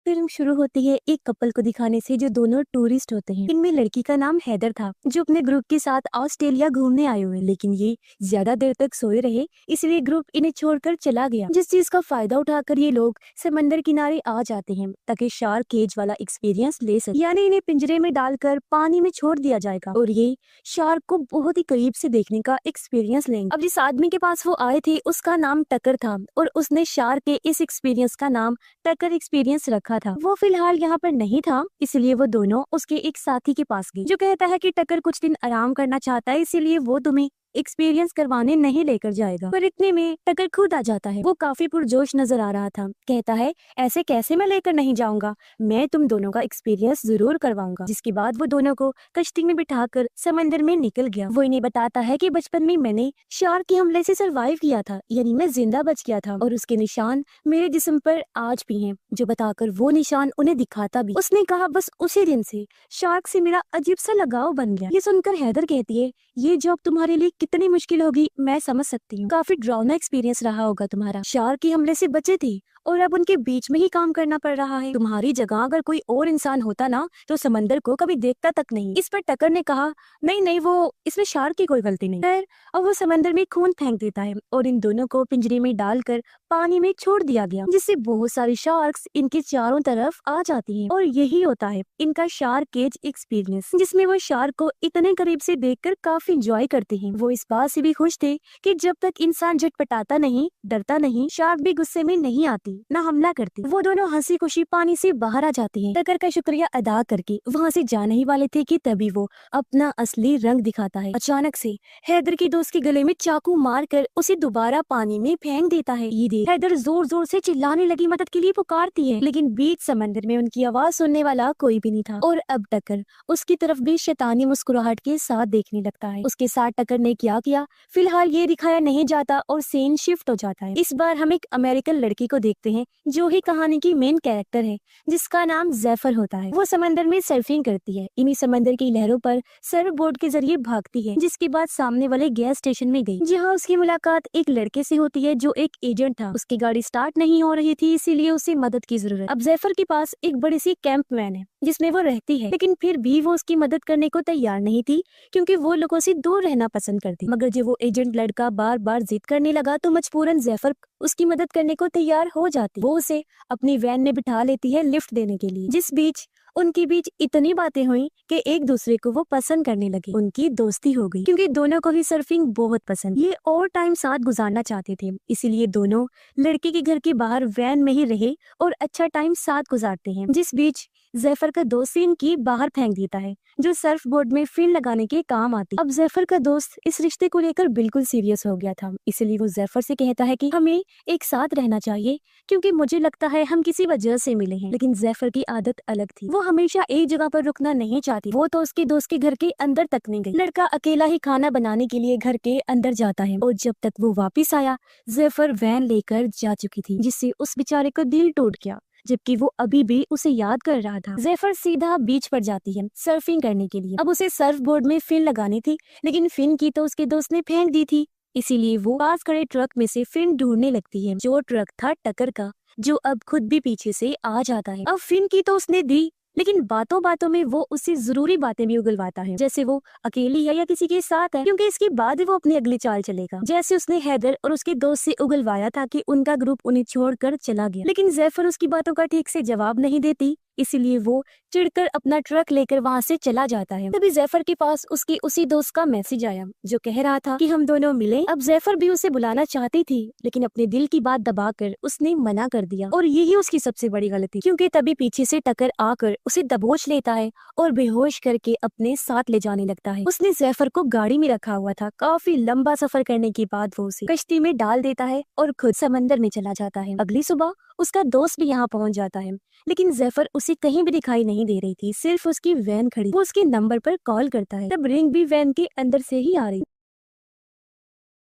Film शुरू होती है एक कपल को दिखाने से जो दोनों टूरिस्ट होते हैं। इनमें लड़की का नाम हैदर था जो अपने ग्रुप के साथ ऑस्ट्रेलिया घूमने आए हुए, लेकिन ये ज्यादा देर तक सोए रहे, इसलिए ग्रुप इन्हें छोड़कर चला गया। जिस चीज का फायदा उठाकर ये लोग समंदर किनारे आ जाते हैं ताकि शार्क केज वाला एक्सपीरियंस ले सके, यानी इन्हें पिंजरे में डालकर पानी में छोड़ दिया जाएगा और ये शार्क को बहुत ही करीब से देखने का एक्सपीरियंस लेंगे। अब जिस आदमी के पास वो आए थे उसका नाम टकर था और उसने शार्क के इस एक्सपीरियंस का नाम टकर एक्सपीरियंस रखा था। वो फिलहाल यहाँ पर नहीं था, इसलिए वो दोनों उसके एक साथी के पास गए जो कहता है कि टकर कुछ दिन आराम करना चाहता है, इसीलिए वो तुम्हें एक्सपीरियंस करवाने नहीं लेकर जाएगा। पर इतने में टकर खुद आ जाता है। वो काफी पुरजोश नजर आ रहा था। कहता है ऐसे कैसे मैं लेकर नहीं जाऊंगा, मैं तुम दोनों का एक्सपीरियंस जरूर करवाऊंगा। जिसके बाद वो दोनों को कश्ती में बिठाकर समंदर में निकल गया। वो इन्हें बताता है कि बचपन में मैंने शार्क के हमले से सरवाइव किया था, यानी मैं जिंदा बच गया था और उसके निशान मेरे जिस्म पर आज भी हैं। जो बताकर वो निशान उन्हें दिखाता भी। उसने कहा बस उसी दिन से शार्क से मेरा अजीब सा लगाव बन गया। ये सुनकर हैदर कहती है ये जॉब तुम्हारे लिए कितनी मुश्किल होगी मैं समझ सकती हूँ। काफी ड्राउना एक्सपीरियंस रहा होगा तुम्हारा। शार्क के हमले से बचे थे और अब उनके बीच में ही काम करना पड़ रहा है। तुम्हारी जगह अगर कोई और इंसान होता ना तो समंदर को कभी देखता तक नहीं। इस पर टकर ने कहा नहीं नहीं, वो इसमें शार्क की कोई गलती नहीं है। और वो समंदर में खून फेंक देता है और इन दोनों को पिंजरे में डालकर पानी में छोड़ दिया गया, जिससे बहुत सारी शार्क्स इनके चारों तरफ आ जाती हैं। और यही होता है इनका शार्क केज एक्सपीरियंस, जिसमें वो शार्क को इतने करीब से देखकर काफी इंजॉय करते हैं। वो इस बात से भी खुश थे कि जब तक इंसान झटपटाता नहीं, डरता नहीं, शार्क भी गुस्से में नहीं आती, ना हमला करती। वो दोनों हंसी खुशी पानी से बाहर आ जाते हैं। टकर का शुक्रिया अदा करके वहाँ से जाने ही वाले थे कि तभी वो अपना असली रंग दिखाता है। अचानक से हैदर के दोस्त के गले में चाकू मारकर उसे दोबारा पानी में फेंक देता है। ये देख हैदर जोर जोर से चिल्लाने लगी, मदद के लिए पुकारती है, लेकिन बीच समंदर में उनकी आवाज सुनने वाला कोई भी नहीं था। और अब टकर उसकी तरफ भी शैतानी मुस्कुराहट के साथ देखने लगता है। उसके साथ टकर ने क्या किया फिलहाल ये दिखाया नहीं जाता और सीन शिफ्ट हो जाता है। इस बार हम एक अमेरिकन लड़की को देखते हैं जो ही कहानी की मेन कैरेक्टर है, जिसका नाम जैफर होता है। वो समंदर में सर्फिंग करती है, इन्हीं समंदर की लहरों पर सर्फ बोर्ड के जरिए भागती है। जिसके बाद सामने वाले गैस स्टेशन में गई, जहाँ उसकी मुलाकात एक लड़के से होती है जो एक एजेंट था। उसकी गाड़ी स्टार्ट नहीं हो रही थी, इसीलिए उसे मदद की जरूरत। अब जैफर के पास एक बड़ी सी कैंप वैन है जिसमें वो रहती है, लेकिन फिर भी वो उसकी मदद करने को तैयार नहीं थी क्योंकि वो लोगों से दूर रहना पसंद करती। मगर जब वो एजेंट लड़का बार बार जिद करने लगा तो मजबूरन जैफर उसकी मदद करने को तैयार हो जाती। वो उसे अपनी वैन में बिठा लेती है लिफ्ट देने के लिए। जिस बीच उनके बीच इतनी बातें हुई कि एक दूसरे को वो पसंद करने लगे। उनकी दोस्ती हो गई क्योंकि दोनों को ही सर्फिंग बहुत पसंद। ये और टाइम साथ गुजारना चाहते थे, इसीलिए दोनों लड़के के घर के बाहर वैन में ही रहे और अच्छा टाइम साथ गुजारते हैं। जिस बीच जैफर का दोस्त इनकी बाहर फेंक देता है जो सर्फ बोर्ड में फिन लगाने के काम आती। अब जैफर का दोस्त इस रिश्ते को लेकर बिल्कुल सीरियस हो गया था, इसलिए वो जैफर से कहता है कि हमें एक साथ रहना चाहिए क्योंकि मुझे लगता है हम किसी वजह से मिले हैं। लेकिन जैफर की आदत अलग थी, वो हमेशा एक जगह पर रुकना नहीं चाहती। वो तो उसके दोस्त के घर के अंदर तक नहीं गई। लड़का अकेला ही खाना बनाने के लिए घर के अंदर जाता है और जब तक वो वापिस आया जैफर वैन लेकर जा चुकी थी, जिससे उस बेचारे का दिल टूट गया, जबकि वो अभी भी उसे याद कर रहा था। जैफर सीधा बीच पर जाती है सर्फिंग करने के लिए। अब उसे सर्फ बोर्ड में फिन लगानी थी, लेकिन फिन की तो उसके दोस्त ने फेंक दी थी, इसीलिए वो पास खड़े ट्रक में से फिन ढूंढने लगती है, जो ट्रक था टकर का, जो अब खुद भी पीछे से आ जाता है। अब फिन की तो उसने दी, लेकिन बातों बातों में वो उससे जरूरी बातें भी उगलवाता है, जैसे वो अकेली है या किसी के साथ है, क्योंकि इसके बाद ही वो अपनी अगली चाल चलेगा, जैसे उसने हैदर और उसके दोस्त से उगलवाया था कि उनका ग्रुप उन्हें छोड़कर चला गया। लेकिन जैफर उसकी बातों का ठीक से जवाब नहीं देती, इसीलिए वो चिढ़कर अपना ट्रक लेकर वहाँ से चला जाता है। तभी जैफर के पास उसके उसी दोस्त का मैसेज आया जो कह रहा था कि हम दोनों मिले। अब जैफर भी उसे बुलाना चाहती थी, लेकिन अपने दिल की बात दबाकर उसने मना कर दिया और यही उसकी सबसे बड़ी गलती, क्योंकि तभी पीछे से टकर आकर उसे दबोच लेता है और बेहोश करके अपने साथ ले जाने लगता है। उसने जैफर को गाड़ी में रखा हुआ था। काफी लंबा सफर करने के बाद वो उसे कश्ती में डाल देता है और खुद समंदर में चला जाता है। अगली सुबह उसका दोस्त भी यहाँ पहुँच जाता है, लेकिन जैफर उसे कहीं भी दिखाई नहीं दे रही थी, सिर्फ उसकी वैन खड़ी। वो उसके नंबर पर कॉल करता है, तब रिंग भी वैन के अंदर से ही आ रही।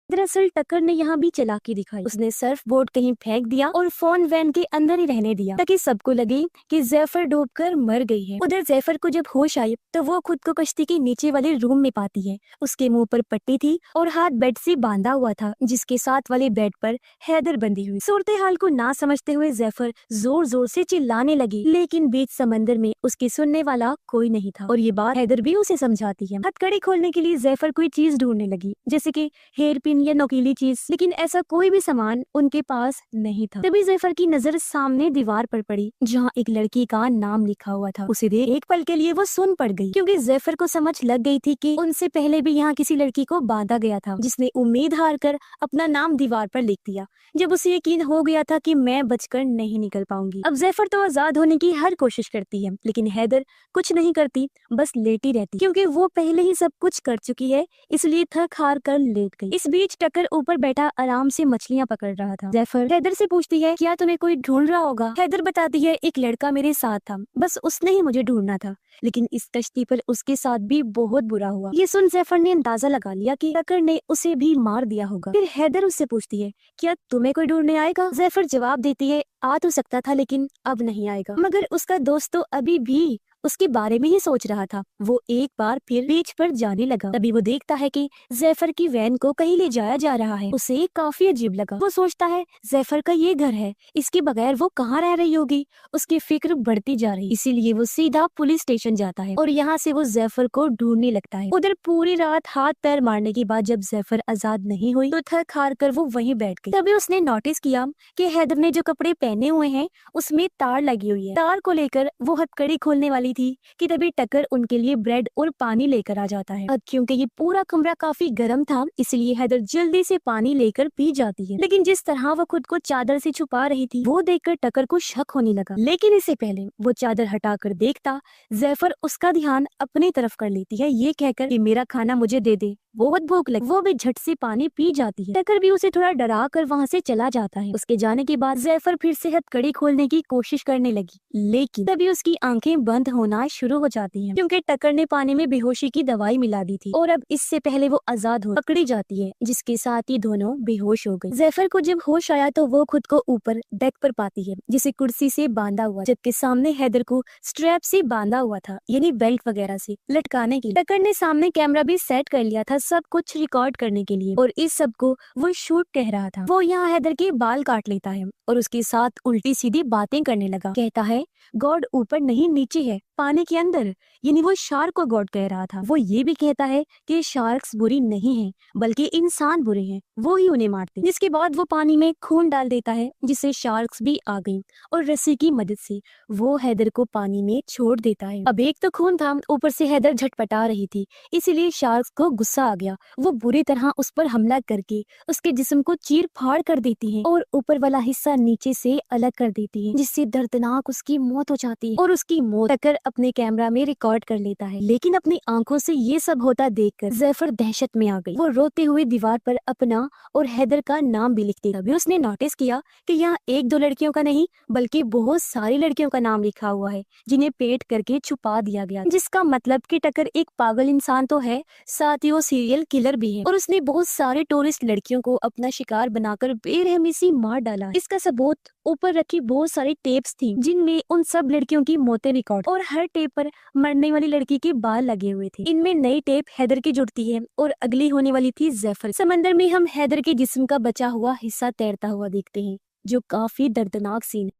दरअसल टक्कर ने यहाँ भी चालाकी दिखाई। उसने सर्फ बोर्ड कहीं फेंक दिया और फोन वैन के अंदर ही रहने दिया ताकि सबको लगे कि जैफर डूबकर मर गई है। उधर जैफर को जब होश आई तो वो खुद को कश्ती के नीचे वाले रूम में पाती है। उसके मुंह पर पट्टी थी और हाथ बेड से बांधा हुआ था, जिसके साथ वाले बेड पर हैदर बंधी हुई। सूरत हाल को ना समझते हुए जैफर जोर जोर से चिल्लाने लगी, लेकिन बीच समंदर में उसकी सुनने वाला कोई नहीं था और ये बात हैदर भी उसे समझाती है। हथकड़ी खोलने के लिए जैफर कोई चीज ढूंढने लगी, जैसे कि हेयर पिन या नोकीली चीज, लेकिन ऐसा कोई भी सामान उनके पास नहीं था। तभी जैफर की नजर सामने दीवार पर पड़ी जहाँ एक लड़की का नाम लिखा हुआ था। उसे देख एक पल के लिए वो सुन पड़ गई, क्योंकि जैफर को समझ लग गई थी कि उनसे पहले भी यहाँ किसी लड़की को बांधा गया था, जिसने उम्मीद हार कर अपना नाम दीवार पर लिख दिया। जब उसे यकीन हो गया था कि मैं बचकर नहीं निकल पाऊंगी। अब जैफर तो आजाद होने की हर कोशिश करती है, लेकिन हैदर कुछ नहीं करती, बस लेटी रहती, क्योंकि वो पहले ही सब कुछ कर चुकी है, इसलिए थक हार कर लेट गई। इस बीच टक्कर ऊपर बैठा आराम से मछलियाँ पकड़ रहा था। जैफर हैदर से पूछती है, क्या तुम्हें कोई ढूंढ रहा होगा? हैदर बताती है, एक लड़का मेरे साथ था, बस उसने ही मुझे ढूंढना था, लेकिन इस कश्ती पर उसके साथ भी बहुत बुरा हुआ। ये सुन जैफर ने अंदाजा लगा लिया कि टक्कर ने उसे भी मार दिया होगा। फिर हैदर उससे पूछती है, क्या तुम्हें कोई ढूंढने आएगा? जैफर जवाब देती है, आ तो सकता था, लेकिन अब नहीं आएगा। मगर उसका दोस्त तो अभी भी उसके बारे में ही सोच रहा था। वो एक बार फिर बीच पर जाने लगा। तभी वो देखता है कि जैफर की वैन को कहीं ले जाया जा रहा है। उसे काफी अजीब लगा। वो सोचता है, जैफर का ये घर है, इसके बगैर वो कहाँ रह रही होगी। उसकी फिक्र बढ़ती जा रही, इसीलिए वो सीधा पुलिस स्टेशन जाता है और यहाँ से वो जैफर को ढूंढने लगता है। उधर पूरी रात हाथ पैर मारने के बाद जब जैफर आजाद नहीं हुई तो थक हार कर वो वहीं बैठ गई। तभी उसने नोटिस किया कि हैदर ने जो कपड़े पहने हुए हैं उसमें तार लगी हुई है। तार को लेकर वो हथकड़ी खोलने वाली थी कि तभी टक्कर उनके लिए ब्रेड और पानी लेकर आ जाता है। अब क्योंकि ये पूरा कमरा काफी गर्म था, इसलिए हैदर जल्दी से पानी लेकर पी जाती है, लेकिन जिस तरह वो खुद को चादर से छुपा रही थी वो देखकर टक्कर को शक होने लगा। लेकिन इससे पहले वो चादर हटाकर देखता, जैफर उसका ध्यान अपनी तरफ कर लेती है, ये कहकर कि मेरा खाना मुझे दे दे, बहुत भूख लगी। वो भी झट से पानी पी जाती है। टक्कर भी उसे थोड़ा डरा कर वहाँ से चला जाता है। उसके जाने के बाद जैफर फिर से हथकड़ी खोलने की कोशिश करने लगी, लेकिन तभी उसकी आंखें बंद होना शुरू हो जाती हैं, क्योंकि टक्कर ने पानी में बेहोशी की दवाई मिला दी थी और अब इससे पहले वो आजाद हो पकड़ी जाती है, जिसके साथ ही दोनों बेहोश हो गए। जैफर को जब होश आया तो वो खुद को ऊपर डेक पर पाती है, जिसे कुर्सी से बांधा हुआ, जबकि सामने हैदर को स्ट्रैप से बांधा हुआ था, यानी बेल्ट वगैरह से लटकाने के लिए। टक्कर ने सामने कैमरा भी सेट कर लिया था सब कुछ रिकॉर्ड करने के लिए, और इस सब को वो शूट कह रहा था। वो यहाँ हैदर के बाल काट लेता है और उसके साथ उल्टी सीधी बातें करने लगा। कहता है, गॉड ऊपर नहीं नीचे है, पानी के अंदर, यानी वो शार्क को गॉड कह रहा था। वो ये भी कहता है कि शार्क्स बुरी नहीं हैं, बल्कि इंसान बुरे हैं, वो ही उन्हें मारते। जिसके बाद वो पानी में खून डाल देता है, जिससे शार्क्स भी आ गई और रस्सी की मदद से वो हैदर को पानी में छोड़ देता है। अब एक तो खून था, ऊपर से हैदर झटपटा रही थी, इसीलिए शार्क्स को गुस्सा आ गया। वो बुरी तरह उस पर हमला करके उसके जिस्म को चीर फाड़ कर देती है और ऊपर वाला हिस्सा नीचे से अलग कर देती है, जिससे दर्दनाक उसकी मौत हो जाती है। और उसकी मौत टक्कर अपने कैमरा में रिकॉर्ड कर लेता है, लेकिन अपनी आंखों से ये सब होता देखकर जैफर दहशत में आ गई। वो रोते हुए दीवार पर अपना और हैदर का नाम भी लिखती। तभी उसने नोटिस किया कि यहाँ एक दो लड़कियों का नहीं बल्कि बहुत सारी लड़कियों का नाम लिखा हुआ है, जिन्हें पेट करके छुपा दिया गया, जिसका मतलब कि टक्कर एक पागल इंसान तो है, साथ ही वो सीरियल किलर भी है, और उसने बहुत सारे टूरिस्ट लड़कियों को अपना शिकार बनाकर बेरहमी से मार डाला। इसका सबूत ऊपर रखी बहुत सारी टेप्स थी, जिनमें उन सब लड़कियों की मौतें रिकॉर्ड, और हर टेप पर मरने वाली लड़की के बाल लगे हुए थे। इनमें नई टेप हैदर की जुड़ती है और अगली होने वाली थी जैफर। समंदर में हम हैदर के जिस्म का बचा हुआ हिस्सा तैरता हुआ देखते हैं, जो काफी दर्दनाक सीन है।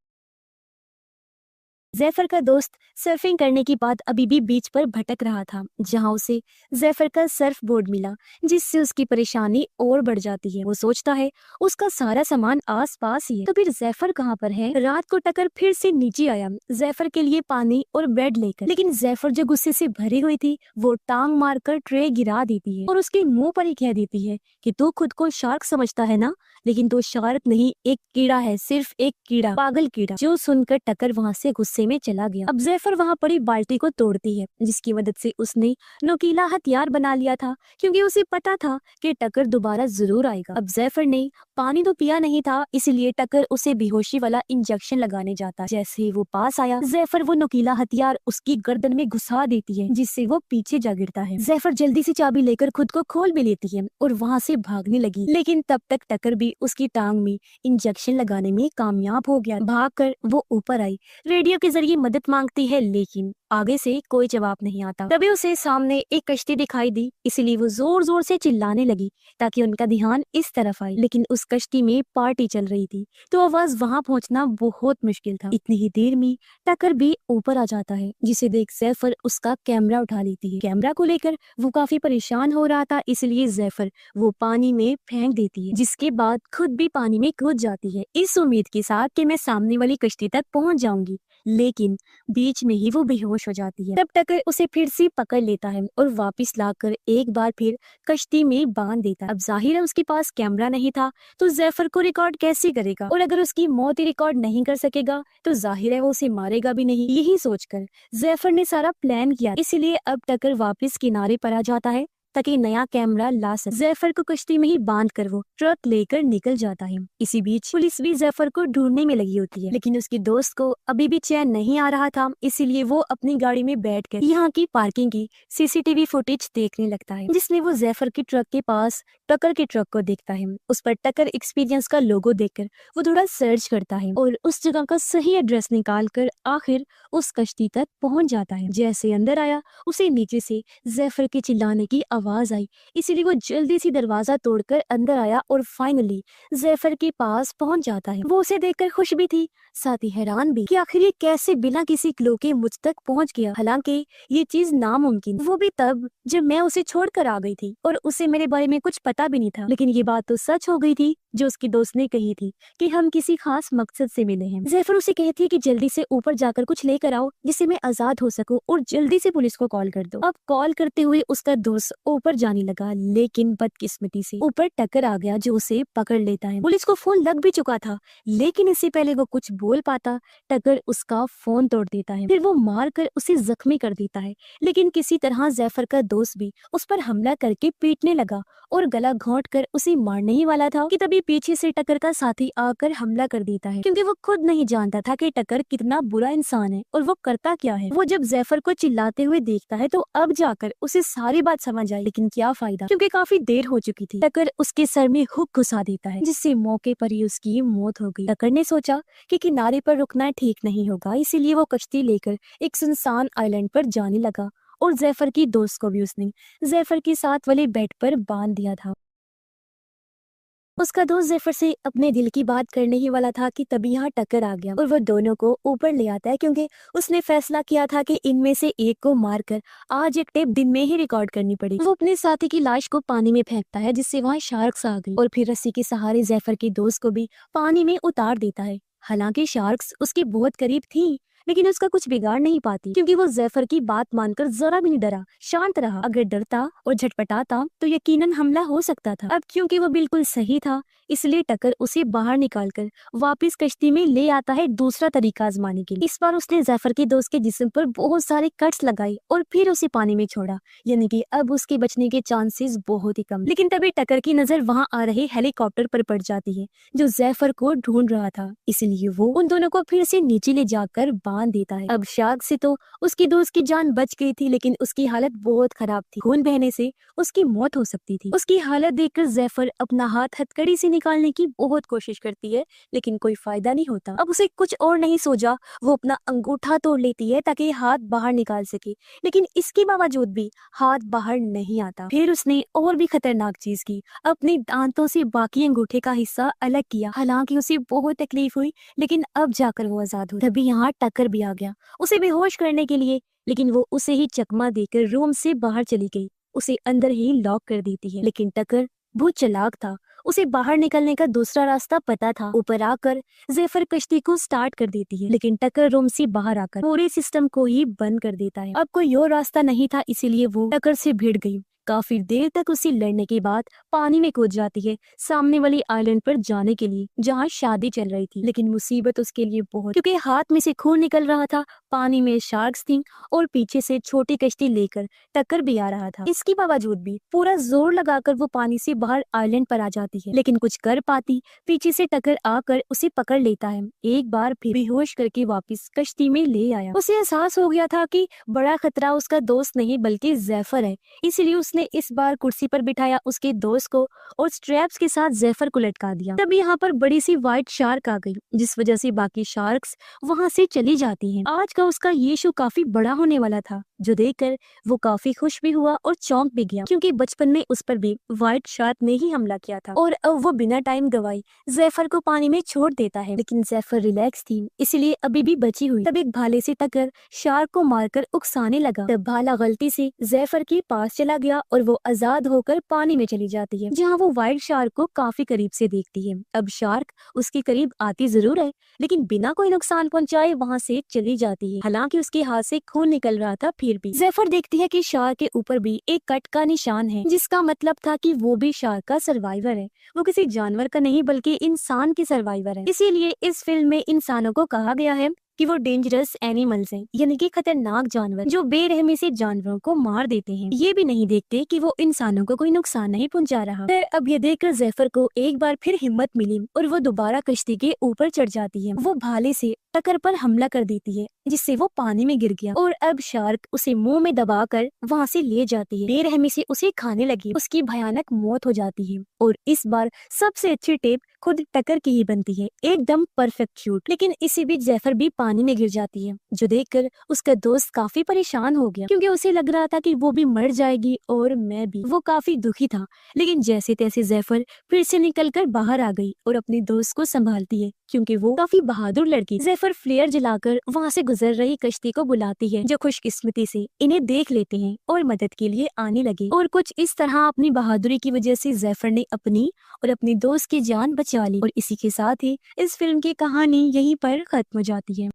जैफर का दोस्त सर्फिंग करने के बाद अभी भी बीच पर भटक रहा था, जहां उसे जैफर का सर्फ बोर्ड मिला, जिससे उसकी परेशानी और बढ़ जाती है। वो सोचता है उसका सारा सामान आस पास ही है, तो फिर जैफर कहाँ पर है। रात को टक्कर फिर से नीचे आया जैफर के लिए पानी और ब्रेड लेकर, लेकिन जैफर जो गुस्से से भरी हुई थी वो टांग मारकर ट्रे गिरा देती है और उसके मुंह पर ही कह देती है कि तू खुद को शार्क समझता है ना, लेकिन तो शार्क नहीं, एक कीड़ा है, सिर्फ एक कीड़ा, पागल कीड़ा। जो सुनकर टक्कर वहाँ से गुस्से में चला गया। अब ज़ैफर वहाँ पड़ी बाल्टी को तोड़ती है, जिसकी मदद से उसने नोकीला हथियार बना लिया था, क्योंकि उसे पता था कि टकर दोबारा जरूर आएगा। अब ज़ैफर ने पानी तो पिया नहीं था, इसलिए टकर उसे बेहोशी वाला इंजेक्शन लगाने जाता है। जैसे ही वो पास आया, ज़ैफर वो नोकीला हथियार उसकी गर्दन में घुसा देती है, जिससे वो पीछे जा गिरता है। ज़ैफर जल्दी से चाबी लेकर खुद को खोल भी लेती है और वहाँ से भागने लगी, लेकिन तब तक टकर भी उसकी टांग में इंजेक्शन लगाने में कामयाब हो गया। भागकर वो ऊपर आई, रेडियो के जरिए मदद मांगती है, लेकिन आगे से कोई जवाब नहीं आता। तभी उसे सामने एक कश्ती दिखाई दी, इसलिए वो जोर जोर से चिल्लाने लगी ताकि उनका ध्यान इस तरफ आए, लेकिन उस कश्ती में पार्टी चल रही थी, तो आवाज वहाँ पहुँचना बहुत मुश्किल था। इतनी ही देर में टकर भी ऊपर आ जाता है, जिसे देख ज़ैफर उसका कैमरा उठा लेती है। कैमरा को लेकर वो काफी परेशान हो रहा था, इसलिए ज़ैफर वो पानी में फेंक देती है, जिसके बाद खुद भी पानी में कूद जाती है, इस उम्मीद के साथ कि मैं सामने वाली कश्ती तक पहुंच जाऊंगी। लेकिन बीच में ही वो बेहोश हो जाती है। तब टकर उसे फिर से पकड़ लेता है और वापस लाकर एक बार फिर कश्ती में बांध देता है। अब जाहिर है उसके पास कैमरा नहीं था, तो ज़ैफर को रिकॉर्ड कैसे करेगा, और अगर उसकी मौत ही रिकॉर्ड नहीं कर सकेगा तो जाहिर है वो उसे मारेगा भी नहीं। यही सोचकर ज़ैफर ने सारा प्लान किया, इसलिए अब टकर वापस किनारे पर आ जाता है ताकि नया कैमरा ला सके। ज़ैफर को कश्ती में ही बांध कर वो ट्रक लेकर निकल जाता है। इसी बीच पुलिस भी ज़ैफर को ढूंढने में लगी होती है, लेकिन उसकी दोस्त को अभी भी चैन नहीं आ रहा था, इसीलिए वो अपनी गाड़ी में बैठकर यहाँ की पार्किंग की सीसीटीवी फुटेज देखने लगता है, जिसमें वो ज़ैफर के ट्रक के पास टकर के ट्रक को देखता है। उस पर टकर एक्सपीरियंस का लोगो देखकर वो थोड़ा सर्च करता है और उस जगह का सही एड्रेस निकाल कर आखिर उस कश्ती तक पहुंच जाता है। जैसे अंदर आया, उसे नीचे से ज़ैफर के चिल्लाने की आवाज आई, इसीलिए वो जल्दी से दरवाजा तोड़कर अंदर आया और फाइनली ज़ैफर के पास पहुंच जाता है। वो उसे देखकर खुश भी थी, साथ ही हैरान भी कि आखिर ये कैसे बिना किसी क्लू के मुझ तक पहुंच गया। हालांकि ये चीज नामुमकिन, वो भी तब जब मैं उसे छोड़कर आ गई थी और उसे मेरे बारे में कुछ पता भी नहीं था। लेकिन ये बात तो सच हो गई थी जो उसकी दोस्त ने कही थी कि हम किसी खास मकसद से मिले हैं। ज़ैफर उसे कहती है कि जल्दी से ऊपर जाकर कुछ लेकर आओ जिससे मैं आजाद हो सकूं, और जल्दी से पुलिस को कॉल कर दो। अब कॉल करते हुए उसका दोस्त ऊपर जाने लगा, लेकिन बदकिस्मती से ऊपर टकर आ गया जो उसे पकड़ लेता है। पुलिस को फोन लग भी चुका था, लेकिन इससे पहले वो कुछ बोल पाता टकर उसका फोन तोड़ देता है, फिर वो मार कर उसे जख्मी कर देता है। लेकिन किसी तरह ज़ैफर का दोस्त भी उस पर हमला करके पीटने लगा और गला घोंट कर उसे मारने ही वाला था कि तभी पीछे से टकर का साथी आकर हमला कर देता है, क्योंकि वो खुद नहीं जानता था कि टकर कितना बुरा इंसान है और वो करता क्या है। वो जब ज़ैफर को चिल्लाते हुए देखता है तो अब जाकर उसे सारी बात समझ आई, लेकिन क्या फायदा, क्योंकि काफी देर हो चुकी थी। टकर उसके सर में हुक घुसा देता है, जिससे मौके पर ही उसकी मौत हो गई। टकर ने सोचा कि किनारे पर रुकना ठीक नहीं होगा, इसीलिए वो कश्ती लेकर एक सुनसान आइलैंड पर जाने लगा और ज़ैफर की दोस्त को भी उसने ज़ैफर के साथ वाले बेड पर बांध दिया था। उसका दोस्त ज़ैफर से अपने दिल की बात करने ही वाला था कि तभी यहाँ टकर आ गया और वो दोनों को ऊपर ले आता है, क्योंकि उसने फैसला किया था कि इनमें से एक को मारकर आज एक टेप दिन में ही रिकॉर्ड करनी पड़ेगी। वो अपने साथी की लाश को पानी में फेंकता है, जिससे वहाँ शार्क्स आ गई और फिर रस्सी के सहारे ज़ैफर के दोस्त को भी पानी में उतार देता है। हालांकि शार्क्स उसके बहुत करीब थी, लेकिन उसका कुछ बिगाड़ नहीं पाती, क्योंकि वो ज़ैफर की बात मानकर जरा भी नहीं डरा, शांत रहा। अगर डरता और झटपटाता तो यकीनन हमला हो सकता था। अब क्योंकि वो बिल्कुल सही था, इसलिए टकर उसे बाहर निकालकर वापस कश्ती में ले आता है दूसरा तरीका आजमाने के लिए। इस बार उसने ज़ैफर के दोस्त के जिस्म पर बहुत सारे कट्स लगाए और फिर उसे पानी में छोड़ा, यानी कि अब उसके बचने के चांसेस बहुत ही कम। लेकिन तभी टकर की नजर वहाँ आ रहे हेलीकॉप्टर पर पड़ जाती है जो ज़ैफर को ढूंढ रहा था, इसलिए वो उन दोनों को फिर से नीचे ले जाकर बांध देता है। अब शार्क से तो उसकी दोस्त की जान बच गई थी, लेकिन उसकी हालत बहुत खराब थी, खून बहने से उसकी मौत हो सकती थी। उसकी हालत देखकर ज़ैफर अपना हाथ हथकड़ी से निकालने की बहुत कोशिश करती है, लेकिन कोई फायदा नहीं होता। अब उसे कुछ और नहीं सूझा, वो अपना अंगूठा तोड़ लेती है ताकि हाथ बाहर निकाल सके, लेकिन इसके बावजूद भी हाथ बाहर नहीं आता। फिर उसने और भी खतरनाक चीज की, अपने दांतों से बाकी अंगूठे का हिस्सा अलग किया। हालांकि उसे बहुत तकलीफ हुई, लेकिन अब जाकर वो आजाद हुई। तभी यहाँ टक्कर भी आ गया उसे बेहोश करने के लिए, लेकिन वो उसे ही चकमा देकर रूम से बाहर चली गई, उसे अंदर ही लॉक कर देती है। लेकिन टक्कर बहुत चालाक था, उसे बाहर निकलने का दूसरा रास्ता पता था। ऊपर आकर ज़ैफर कश्ती को स्टार्ट कर देती है, लेकिन टक्कर रूम से बाहर आकर पूरे सिस्टम को ही बंद कर देता है। अब कोई और रास्ता नहीं था, इसीलिए वो टक्कर से भिड़ गई। काफी देर तक उसे लड़ने के बाद पानी में कूद जाती है सामने वाली आइलैंड पर जाने के लिए जहाँ शादी चल रही थी। लेकिन मुसीबत उसके लिए बहुत, क्योंकि हाथ में से खून निकल रहा था, पानी में शार्क्स थी और पीछे से छोटी कश्ती लेकर टक्कर भी आ रहा था। इसके बावजूद भी पूरा जोर लगाकर वो पानी से बाहर आइलैंड पर आ जाती है, लेकिन कुछ कर पाती पीछे से टक्कर आकर उसे पकड़ लेता है। एक बार फिर बेहोश करके वापस कश्ती में ले आया। उसे एहसास हो गया था कि बड़ा खतरा उसका दोस्त नहीं बल्कि जैफर है, इसलिए उसने इस बार कुर्सी पर बिठाया उसके दोस्त को और स्ट्रैप्स के साथ जैफर को लटका दिया। तब यहाँ पर बड़ी सी व्हाइट शार्क आ गई, जिस वजह से बाकी शार्क्स वहाँ से चली जाती हैं। आज का उसका ये शो काफी बड़ा होने वाला था, जो देखकर वो काफी खुश भी हुआ और चौंक भी गया, क्योंकि बचपन में उस पर भी व्हाइट शार्क ने ही हमला किया था। और अब वो बिना टाइम गवाए जैफर को पानी में छोड़ देता है, लेकिन जैफर रिलैक्स थी इसलिए अभी भी बची हुई। तब एक भाले से टक्कर शार्क को मारकर उकसाने लगा। तब भाला गलती से जैफर के पास चला गया और वो आजाद होकर पानी में चली जाती है, जहाँ वो व्हाइट शार्क को काफी करीब से देखती है। अब शार्क उसके करीब आती जरूर है, लेकिन बिना कोई नुकसान पहुंचाए वहाँ से चली जाती है। हालांकि उसके हाथ से खून निकल रहा था, फिर भी जैफर देखती है कि शार्क के ऊपर भी एक कट का निशान है, जिसका मतलब था कि वो भी शार्क का सर्वाइवर है। वो किसी जानवर का नहीं बल्कि इंसान की सर्वाइवर है। इसीलिए इस फिल्म में इंसानों को कहा गया है कि वो डेंजरस एनिमल्स हैं, यानी कि खतरनाक जानवर जो बेरहमी से जानवरों को मार देते हैं। ये भी नहीं देखते कि वो इंसानों को कोई नुकसान नहीं पहुंचा रहा। फिर अब ये देखकर जैफर को एक बार फिर हिम्मत मिली और वो दोबारा कश्ती के ऊपर चढ़ जाती है। वो भाले से टक्कर पर हमला कर देती है, जिससे वो पानी में गिर गया और अब शार्क उसे मुंह में दबाकर वहाँ से ले जाती है। बेरहमी से उसे खाने लगी। उसकी भयानक मौत हो जाती है और इस बार सबसे अच्छी टेप खुद टक्कर की ही बनती है, एकदम परफेक्ट शूट। लेकिन इसी बीच जैफर भी पानी में गिर जाती है, जो देखकर उसका दोस्त काफी परेशान हो गया, क्योंकि उसे लग रहा था कि वो भी मर जाएगी और मैं भी। वो काफी दुखी था, लेकिन जैसे तैसे जैफर फिर से निकलकर बाहर आ गई और अपने दोस्त को संभालती है, क्योंकि वो काफी बहादुर लड़की। जैफर फ्लेयर जलाकर वहाँ से गुजर रही कश्ती को बुलाती है, जो खुशकिस्मती से इन्हें देख लेते हैं और मदद के लिए आने लगे। और कुछ इस तरह अपनी बहादुरी की वजह से जैफर ने अपनी और अपनी दोस्त की जान बचा ली। और इसी के साथ ही इस फिल्म की कहानी यहीं पर खत्म हो जाती है।